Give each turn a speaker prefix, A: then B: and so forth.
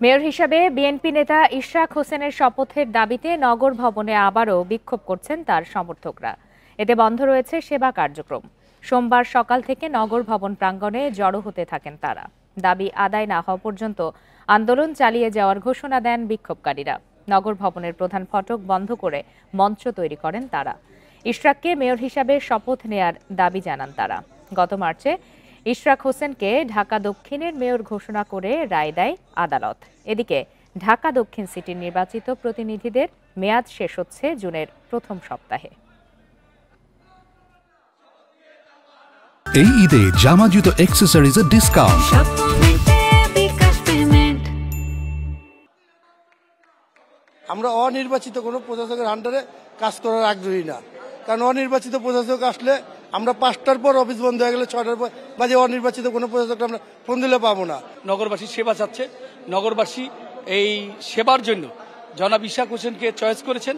A: Mayor হিসাবে BNP নেতা ইশরাক হোসেনের শপথের দাবিতে নগর ভবনে আবারও বিক্ষোভ করছেন তার সমর্থকরা। এতে বন্ধ রয়েছে সেবা কার্যক্রম। সোমবার সকাল থেকে নগর ভবন প্রাঙ্গণে জড়ো হতে থাকেন তারা। দাবি আদায় না হওয়া পর্যন্ত আন্দোলন চালিয়ে যাওয়ার ঘোষণা দেন বিক্ষোভকারীরা। নগর ভবনের প্রধান ফটক বন্ধ করে মঞ্চ তৈরি করেন তারা। ইশরাককে মেয়র হিসাবে শপথ নেয়ার দাবি জানান তারা। গত মার্চে ইশরাক হোসেনকে ঢাকা দক্ষিণের মেয়র ঘোষণা করে রায় দেয় আদালত। এদিকে ঢাকা দক্ষিণ সিটির নির্বাচিত প্রতিনিধিদের মেয়াদ শেষ হচ্ছে জুনের প্রথম সপ্তাহে।
B: এই ঈদে জামা জুতো অ্যাকসেসরিজের ডিসকাউন্ট।
C: আমরা অনির্বাচিত কোনো প্রশাসকের আন্ডারে কাজ করার আগ্রহী না, কারণ অনির্বাচিত প্রশাসক আসলে আমরা 5টার পর অফিস বন্ধ হয়ে গেলে 6টার পর বাজে অনির্বাচিত কোনো প্রশাসক আমরা ফোন দিলে পাবো না।
D: নগরবাসী সেবা চাচ্ছে, নগরবাসী এই সেবার জন্য জনাব ইশরাক হোসেনকে চয়েস করেছেন।